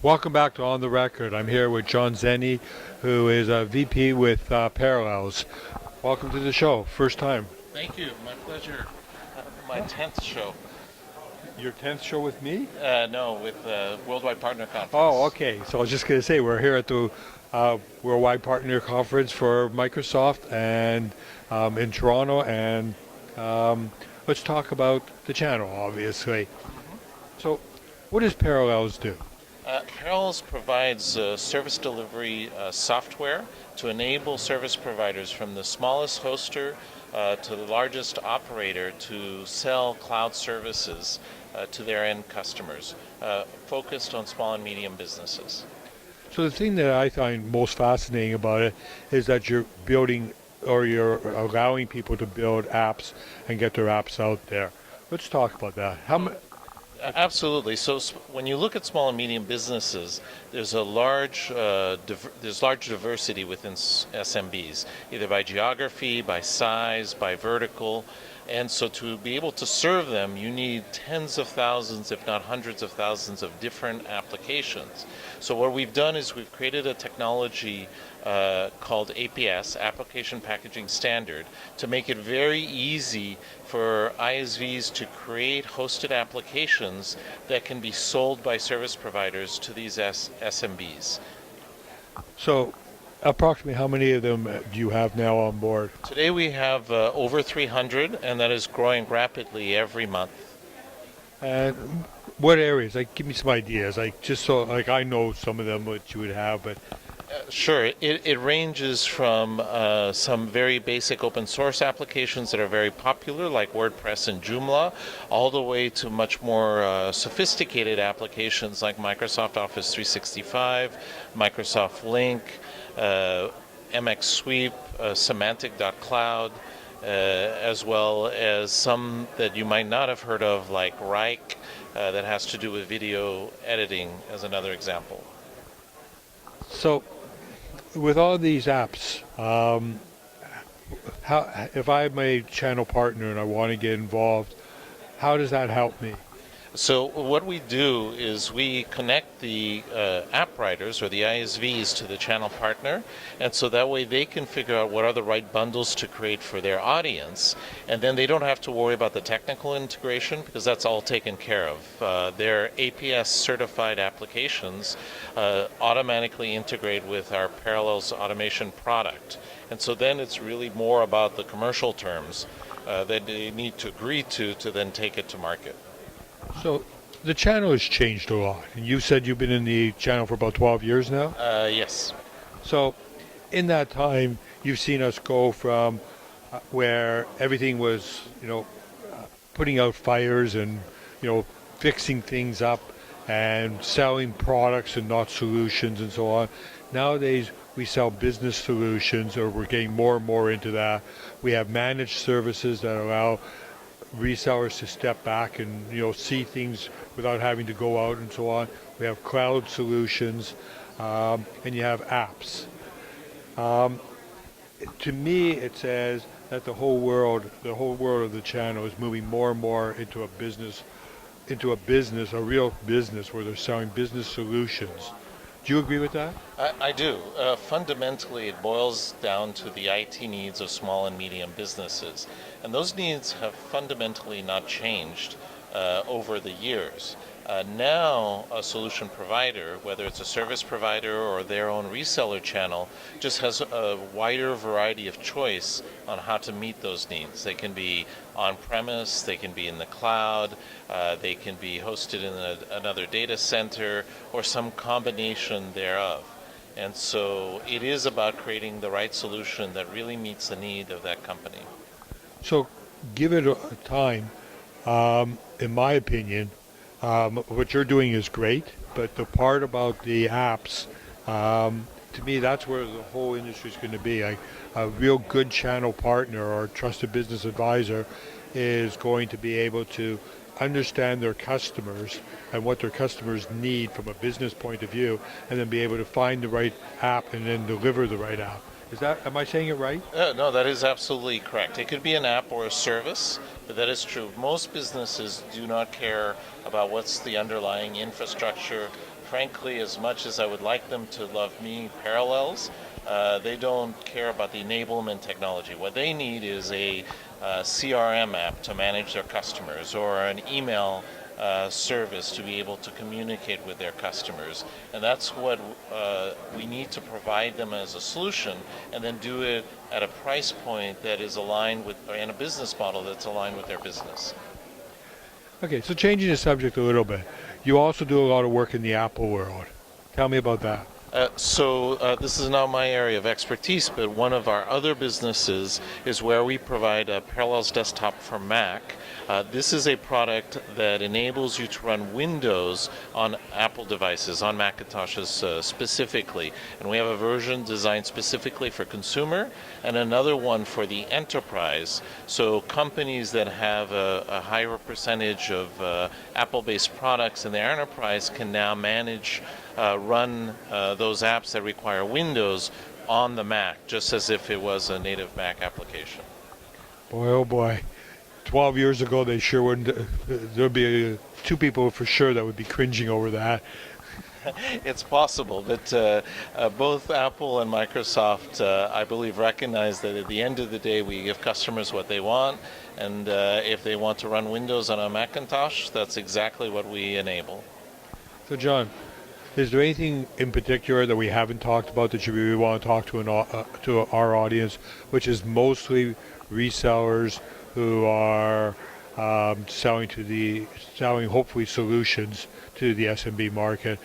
Welcome back to On the Record. I'm here with John Zanni, who is a VP with Parallels. Welcome to the show. First time. Thank you. My pleasure. My 10th show. Your 10th show with me? No, with Worldwide Partner Conference. Oh, okay. So I was just going to say, we're here at the Worldwide Partner Conference for Microsoft and in Toronto, and let's talk about the channel, obviously. So what does Parallels do? Parallels provides service delivery software to enable service providers from the smallest hoster to the largest operator to sell cloud services to their end customers, focused on small and medium businesses. So the thing that I find most fascinating about it is that you're building, or you're allowing people to build apps and get their apps out there. Let's talk about that. Absolutely. So when you look at small and medium businesses, there's a large diversity within SMBs, either by geography, by size, by vertical. And so to be able to serve them, you need tens of thousands, if not hundreds of thousands of different applications. So what we've done is we've created a technology called APS, Application Packaging Standard, to make it very easy for ISVs to create hosted applications that can be sold by service providers to these SMBs. So approximately how many of them do you have now on board? Today we have over 300, and that is growing rapidly every month. And what areas? Like, give me some ideas. Like, just so, like, I know some of them what you would have, but sure. It ranges from some very basic open source applications that are very popular, like WordPress and Joomla, all the way to much more sophisticated applications like Microsoft Office 365, Microsoft Link, MX Sweep, Semantic.cloud, as well as some that you might not have heard of, like Rike, that has to do with video editing, as another example. So, with all these apps, if I'm a channel partner and I want to get involved, how does that help me? So what we do is we connect the app writers or the ISVs to the channel partner, and so that way they can figure out what are the right bundles to create for their audience, and then they don't have to worry about the technical integration because that's all taken care of. Their APS certified applications automatically integrate with our Parallels automation product, and so then it's really more about the commercial terms that they need to agree to then take it to market. So the channel has changed a lot. And you said you've been in the channel for about 12 years now? Yes. So in that time, you've seen us go from where everything was, putting out fires and, fixing things up and selling products and not solutions and so on. Nowadays, we sell business solutions, or we're getting more and more into that. We have managed services that allow resellers to step back and see things without having to go out and so on. We have cloud solutions, and you have apps. To me, it says that the whole world of the channel is moving more and more into a real business where they're selling business solutions. Do you agree with that? I do. Fundamentally, it boils down to the IT needs of small and medium businesses. And those needs have fundamentally not changed over the years. Now, a solution provider, whether it's a service provider or their own reseller channel, just has a wider variety of choice on how to meet those needs. They can be on-premise, they can be in the cloud, they can be hosted in another data center, or some combination thereof. And so it is about creating the right solution that really meets the need of that company. So give it a time. In my opinion, what you're doing is great, but the part about the apps, to me, that's where the whole industry is going to be. A real good channel partner or trusted business advisor is going to be able to understand their customers and what their customers need from a business point of view, and then be able to find the right app and then deliver the right app. Am I saying it right? No, that is absolutely correct. It could be an app or a service, but that is true. Most businesses do not care about what's the underlying infrastructure. frankly, as much as I would like them to love me, Parallels, they don't care about the enablement technology. What they need is a CRM app to manage their customers, or an email service to be able to communicate with their customers. And that's what we need to provide them as a solution, and then do it at a price point that is aligned with, and a business model that's aligned with their business. Okay, so changing the subject a little bit, you also do a lot of work in the Apple world. Tell me about that. This is not my area of expertise, but one of our other businesses is where we provide a Parallels Desktop for Mac. This is a product that enables you to run Windows on Apple devices, on Macintoshes specifically. And we have a version designed specifically for consumer and another one for the enterprise. So companies that have a higher percentage of Apple-based products in their enterprise can now manage, run those apps that require Windows on the Mac, just as if it was a native Mac application. Boy, oh boy. 12 years ago, they sure wouldn't. There'd be two people for sure that would be cringing over that. It's possible, but both Apple and Microsoft, I believe, recognize that at the end of the day, we give customers what they want, and if they want to run Windows on a Macintosh, that's exactly what we enable. So, John, is there anything in particular that we haven't talked about that you really want to talk to our audience, which is mostly resellers who are selling hopefully solutions to the SMB market?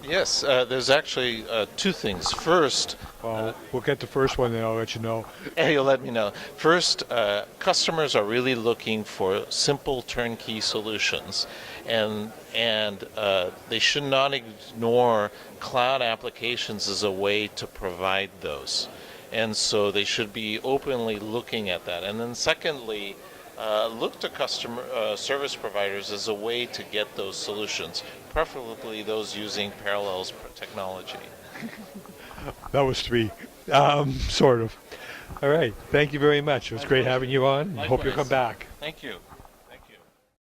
Yes, there's actually two things. First, well, we'll get the first one, then I'll let you know. You'll let me know. First, customers are really looking for simple turnkey solutions, and they should not ignore cloud applications as a way to provide those. And so they should be openly looking at that. And then secondly, look to customer service providers as a way to get those solutions, preferably those using Parallels technology. That was three, sort of. All right. Thank you very much. It was great having you on. Likewise. Hope you'll come back. Thank you.